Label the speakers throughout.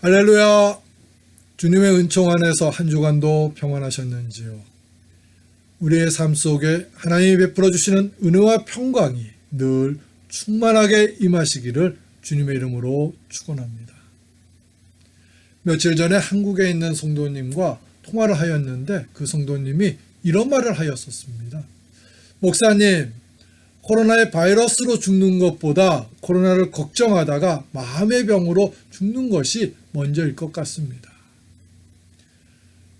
Speaker 1: 할렐루야! 주님의 은총 안에서 한 주간도 평안하셨는지요? 우리의 삶 속에 하나님이 베풀어 주시는 은혜와 평강이 늘 충만하게 임하시기를 주님의 이름으로 축원합니다. 며칠 전에 한국에 있는 성도님과 통화를 하였는데 그 성도님이 이런 말을 하였었습니다. 목사님, 코로나의 바이러스로 죽는 것보다 코로나를 걱정하다가 마음의 병으로 죽는 것이 먼저일 것 같습니다.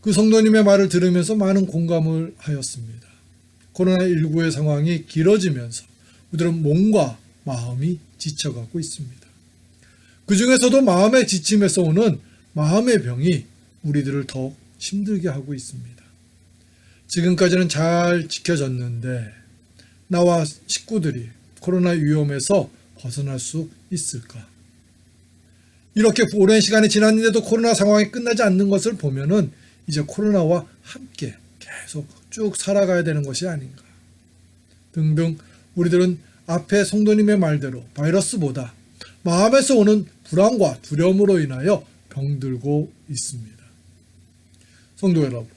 Speaker 1: 그 성도님의 말을 들으면서 많은 공감을 하였습니다. 코로나19의 상황이 길어지면서 우리들은 몸과 마음이 지쳐가고 있습니다. 그 중에서도 마음의 지침에서 오는 마음의 병이 우리들을 더 힘들게 하고 있습니다. 지금까지는 잘 지켜졌는데 나와 식구들이 코로나 위험에서 벗어날 수 있을까? 이렇게 오랜 시간이 지났는데도 코로나 상황이 끝나지 않는 것을 보면은 이제 코로나와 함께 계속 쭉 살아가야 되는 것이 아닌가. 등등 우리들은 앞에 성도님의 말대로 바이러스보다 마음에서 오는 불안과 두려움으로 인하여 병들고 있습니다. 성도 여러분,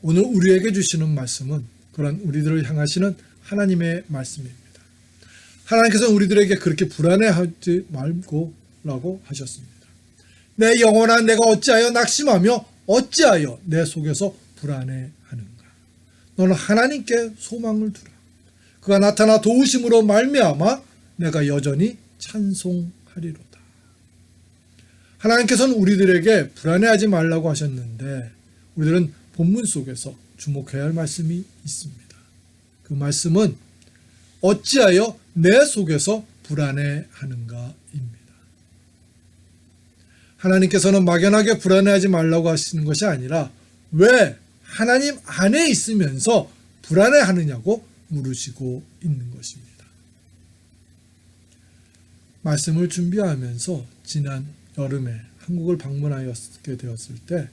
Speaker 1: 오늘 우리에게 주시는 말씀은 그런 우리들을 향하시는 하나님의 말씀입니다. 하나님께서는 우리들에게 그렇게 불안해하지 말고 라고 하셨습니다. 내 영혼아 내가 어찌하여 낙심하며 어찌하여 내 속에서 불안해하는가. 너는 하나님께 소망을 두라. 그가 나타나 도우심으로 말미암아 내가 여전히 찬송하리로다. 하나님께서는 우리들에게 불안해하지 말라고 하셨는데 우리들은 본문 속에서 주목해야 할 말씀이 있습니다. 그 말씀은 어찌하여 내 속에서 불안해하는가입니다. 하나님께서는 막연하게 불안해하지 말라고 하시는 것이 아니라 왜 하나님 안에 있으면서 불안해하느냐고 물으시고 있는 것입니다. 말씀을 준비하면서 지난 여름에 한국을 방문하였게 되었을 때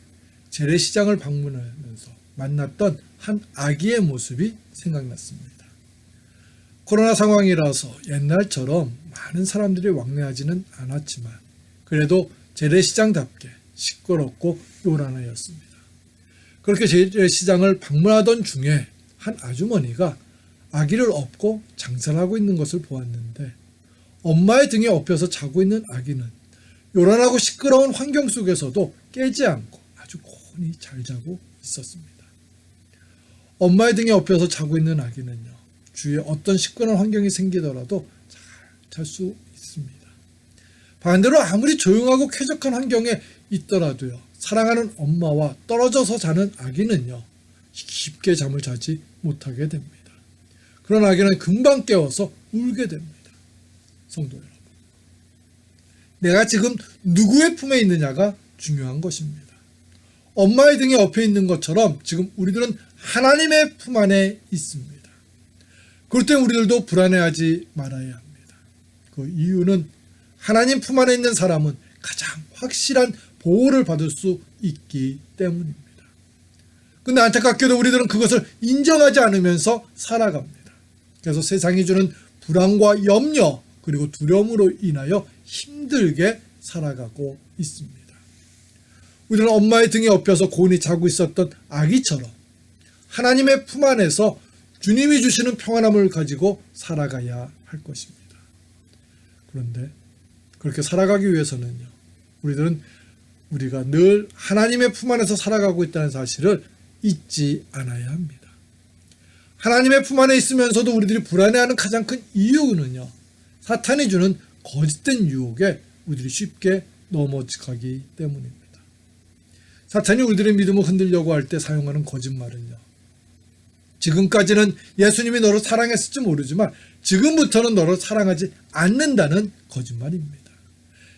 Speaker 1: 재래시장을 방문하면서 만났던 한 아기의 모습이 생각났습니다. 코로나 상황이라서 옛날처럼 많은 사람들이 왕래하지는 않았지만 그래도 재래시장답게 시끄럽고 요란하였습니다. 그렇게 재래시장을 방문하던 중에 한 아주머니가 아기를 업고 장사를 하고 있는 것을 보았는데 엄마의 등에 업혀서 자고 있는 아기는 요란하고 시끄러운 환경 속에서도 깨지 않고 아주 곤히 잘 자고 있었습니다. 엄마의 등에 업혀서 자고 있는 아기는요, 주위에 어떤 시끄러운 환경이 생기더라도 잘 잘 수 있습니다. 반대로 아무리 조용하고 쾌적한 환경에 있더라도요, 사랑하는 엄마와 떨어져서 자는 아기는요, 쉽게 잠을 자지 못하게 됩니다. 그런 아기는 금방 깨워서 울게 됩니다. 성도 여러분, 내가 지금 누구의 품에 있느냐가 중요한 것입니다. 엄마의 등에 업혀 있는 것처럼 지금 우리들은 하나님의 품 안에 있습니다. 그럴 때 우리들도 불안해하지 말아야 합니다. 그 이유는 하나님 품 안에 있는 사람은 가장 확실한 보호를 받을 수 있기 때문입니다. 근데 안타깝게도 우리들은 그것을 인정하지 않으면서 살아갑니다. 그래서 세상이 주는 불안과 염려 그리고 두려움으로 인하여 힘들게 살아가고 있습니다. 우리는 엄마의 등에 업혀서 곤히 자고 있었던 아기처럼 하나님의 품 안에서 주님이 주시는 평안함을 가지고 살아가야 할 것입니다. 그런데 그렇게 살아가기 위해서는요, 우리들은 우리가 늘 하나님의 품 안에서 살아가고 있다는 사실을 잊지 않아야 합니다. 하나님의 품 안에 있으면서도 우리들이 불안해하는 가장 큰 이유는요, 사탄이 주는 거짓된 유혹에 우리들이 쉽게 넘어가기 때문입니다. 사탄이 우리들의 믿음을 흔들려고 할 때 사용하는 거짓말은요, 지금까지는 예수님이 너를 사랑했을지 모르지만 지금부터는 너를 사랑하지 않는다는 거짓말입니다.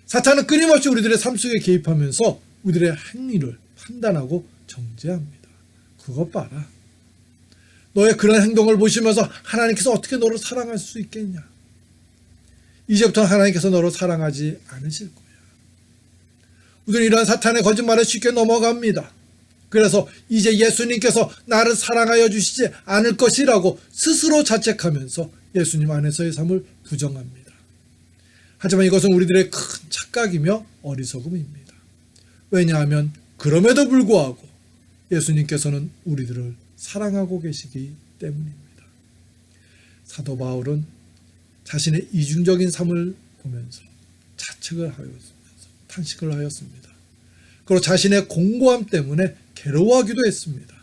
Speaker 1: 사탄은 끊임없이 우리들의 삶 속에 개입하면서 우리들의 행위를 판단하고 정죄합니다. 그것 봐라. 너의 그런 행동을 보시면서 하나님께서 어떻게 너를 사랑할 수 있겠냐. 이제부터 하나님께서 너를 사랑하지 않으실 거야. 우리는 이런 사탄의 거짓말에 쉽게 넘어갑니다. 그래서 이제 예수님께서 나를 사랑하여 주시지 않을 것이라고 스스로 자책하면서 예수님 안에서의 삶을 부정합니다. 하지만 이것은 우리들의 큰 착각이며 어리석음입니다. 왜냐하면 그럼에도 불구하고 예수님께서는 우리들을 사랑하고 계시기 때문입니다. 사도 바울은 자신의 이중적인 삶을 보면서 자책을 하였으면서 탄식을 하였습니다. 그리고 자신의 공고함 때문에 괴로워하기도 했습니다.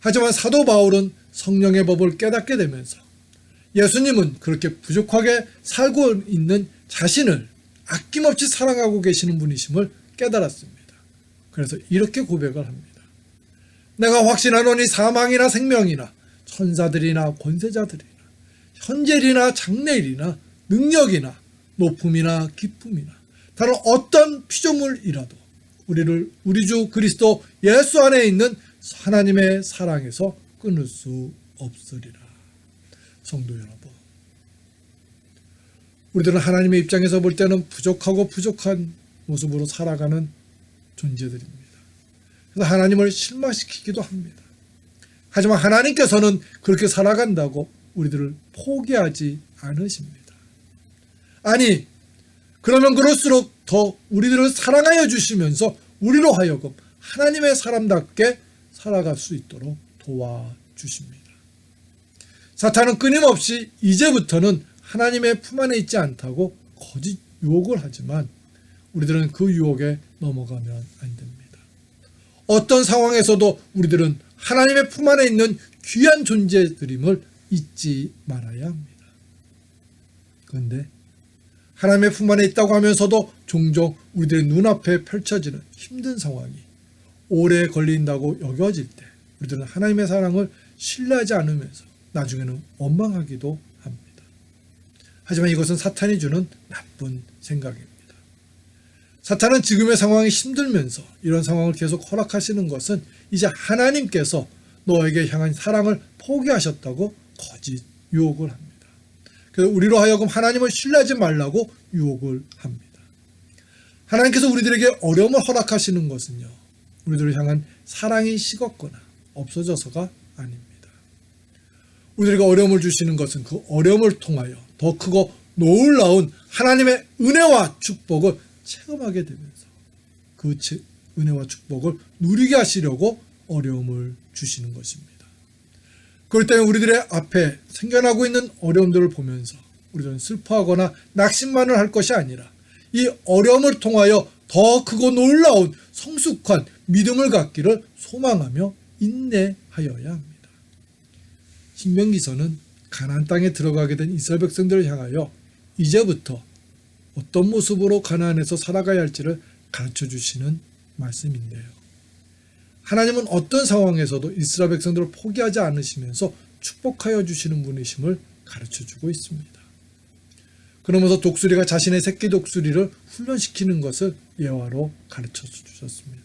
Speaker 1: 하지만 사도 바울은 성령의 법을 깨닫게 되면서 예수님은 그렇게 부족하게 살고 있는 자신을 아낌없이 사랑하고 계시는 분이심을 깨달았습니다. 그래서 이렇게 고백을 합니다. 내가 확신하노니 사망이나 생명이나 천사들이나 권세자들이나 현재일이나 장래일이나 능력이나 높음이나 깊음이나 다른 어떤 피조물이라도 우리를 우리 주 그리스도 예수 안에 있는 하나님의 사랑에서 끊을 수 없으리라. 성도 여러분, 우리들은 하나님의 입장에서 볼 때는 부족하고 부족한 모습으로 살아가는 존재들입니다. 그래서 하나님을 실망시키기도 합니다. 하지만 하나님께서는 그렇게 살아간다고 우리들을 포기하지 않으십니다. 아니, 그러면 그럴수록 더 우리들을 사랑하여 주시면서 우리로 하여금 하나님의 사람답게 살아갈 수 있도록 도와주십니다. 사탄은 끊임없이 이제부터는 하나님의 품 안에 있지 않다고 거짓 유혹을 하지만 우리들은 그 유혹에 넘어가면 안 됩니다. 어떤 상황에서도 우리들은 하나님의 품 안에 있는 귀한 존재들임을 잊지 말아야 합니다. 그런데 하나님의 품 안에 있다고 하면서도 종종 우리들의 눈앞에 펼쳐지는 힘든 상황이 오래 걸린다고 여겨질 때 우리들은 하나님의 사랑을 신뢰하지 않으면서 나중에는 원망하기도 합니다. 하지만 이것은 사탄이 주는 나쁜 생각입니다. 사탄은 지금의 상황이 힘들면서 이런 상황을 계속 허락하시는 것은 이제 하나님께서 너에게 향한 사랑을 포기하셨다고 거짓 유혹을 합니다. 그래서 우리로 하여금 하나님을 신뢰하지 말라고 유혹을 합니다. 하나님께서 우리들에게 어려움을 허락하시는 것은요, 우리들을 향한 사랑이 식었거나 없어져서가 아닙니다. 우리들에게 어려움을 주시는 것은 그 어려움을 통하여 더 크고 놀라운 하나님의 은혜와 축복을 체험하게 되면서 그 은혜와 축복을 누리게 하시려고 어려움을 주시는 것입니다. 그럴 때 우리들의 앞에 생겨나고 있는 어려움들을 보면서 우리들은 슬퍼하거나 낙심만을 할 것이 아니라 이 어려움을 통하여 더 크고 놀라운 성숙한 믿음을 갖기를 소망하며 인내하여야 합니다. 신명기서는 가나안 땅에 들어가게 된 이스라엘 백성들을 향하여 이제부터 어떤 모습으로 가나안에서 살아가야 할지를 가르쳐 주시는 말씀인데요. 하나님은 어떤 상황에서도 이스라엘 백성들을 포기하지 않으시면서 축복하여 주시는 분이심을 가르쳐 주고 있습니다. 그러면서 독수리가 자신의 새끼 독수리를 훈련시키는 것을 예화로 가르쳐 주셨습니다.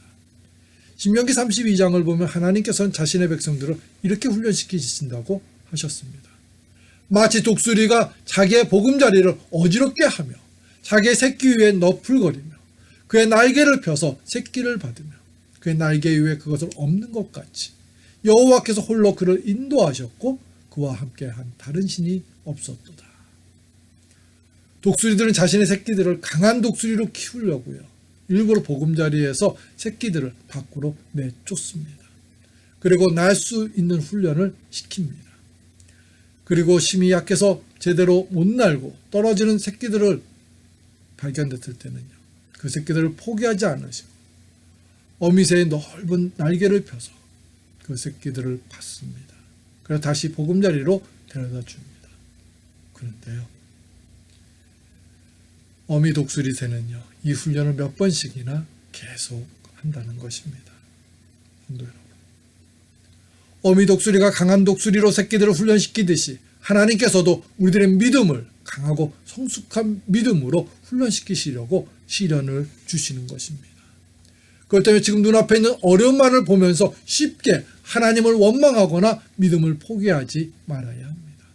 Speaker 1: 신명기 32장을 보면 하나님께서는 자신의 백성들을 이렇게 훈련시키신다고 하셨습니다. 마치 독수리가 자기의 보금자리를 어지럽게 하며 자기의 새끼 위에 너풀거리며 그의 날개를 펴서 새끼를 받으며 그의 날개 위에 그것을 엎는 것 같이 여호와께서 홀로 그를 인도하셨고 그와 함께한 다른 신이 없었도다. 독수리들은 자신의 새끼들을 강한 독수리로 키우려고요, 일부러 보금자리에서 새끼들을 밖으로 내쫓습니다. 그리고 날 수 있는 훈련을 시킵니다. 그리고 힘이 약해서 제대로 못 날고 떨어지는 새끼들을 발견됐을 때는요, 그 새끼들을 포기하지 않으시고 어미새의 넓은 날개를 펴서 그 새끼들을 받습니다. 그래서 다시 보금자리로 데려다 줍니다. 그런데요, 어미 독수리 새는요, 이 훈련을 몇 번씩이나 계속 한다는 것입니다. 성도 여러분, 어미 독수리가 강한 독수리로 새끼들을 훈련시키듯이 하나님께서도 우리들의 믿음을 강하고 성숙한 믿음으로 훈련시키시려고 시련을 주시는 것입니다. 그렇기 때문에 지금 눈앞에 있는 어려움만을 보면서 쉽게 하나님을 원망하거나 믿음을 포기하지 말아야 합니다.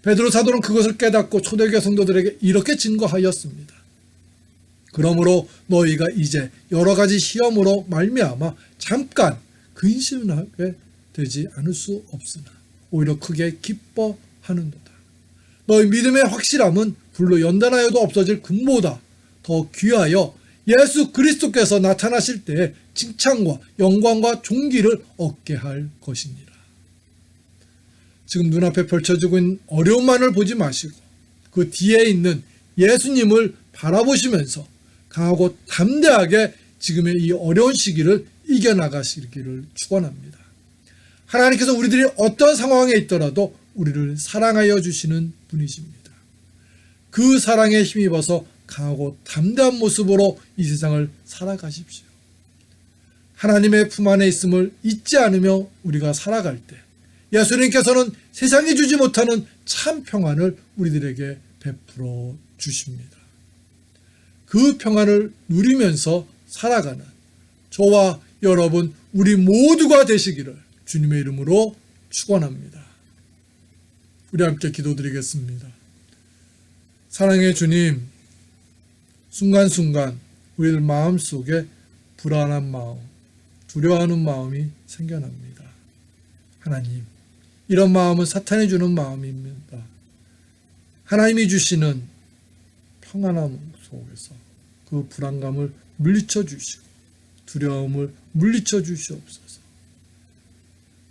Speaker 1: 베드로 사도는 그것을 깨닫고 초대교회 성도들에게 이렇게 증거하였습니다. 그러므로 너희가 이제 여러 가지 시험으로 말미암아 잠깐 근심하게 되지 않을 수 없으나 오히려 크게 기뻐하는도다. 너희 믿음의 확실함은 불로 연단하여도 없어질 금보다 더 귀하여 예수 그리스도께서 나타나실 때 칭찬과 영광과 존귀를 얻게 할 것이니라. 지금 눈앞에 펼쳐지고 있는 어려움만을 보지 마시고 그 뒤에 있는 예수님을 바라보시면서 강하고 담대하게 지금의 이 어려운 시기를 이겨나가시기를 축원합니다. 하나님께서 우리들이 어떤 상황에 있더라도 우리를 사랑하여 주시는 분이십니다. 그 사랑에 힘입어서 강하고 담대한 모습으로 이 세상을 살아가십시오. 하나님의 품 안에 있음을 잊지 않으며 우리가 살아갈 때 예수님께서는 세상이 주지 못하는 참 평안을 우리들에게 베풀어 주십니다. 그 평안을 누리면서 살아가는 저와 여러분 우리 모두가 되시기를 주님의 이름으로 축원합니다. 우리 함께 기도드리겠습니다. 사랑의 주님, 순간순간 우리들 마음속에 불안한 마음, 두려워하는 마음이 생겨납니다. 하나님, 이런 마음은 사탄이 주는 마음입니다. 하나님이 주시는 평안함 속에서 그 불안감을 물리쳐 주시고 두려움을 물리쳐 주시옵소서.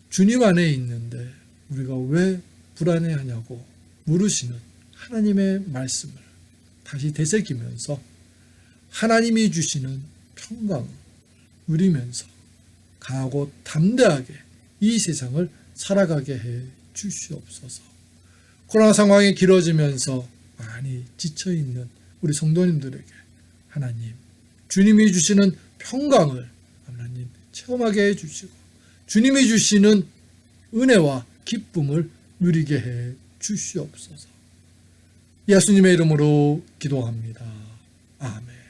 Speaker 1: 주님 안에 있는데 우리가 왜 불안해하냐고 물으시는 하나님의 말씀을 다시 되새기면서 하나님이 주시는 평강을 누리면서 강하고 담대하게 이 세상을 살아가게 해 주시옵소서. 코로나 상황이 길어지면서 많이 지쳐있는 우리 성도님들에게 하나님, 주님이 주시는 평강을 하나님 체험하게 해 주시고 주님이 주시는 은혜와 기쁨을 누리게 해 주시옵소서. 예수님의 이름으로 기도합니다. 아멘.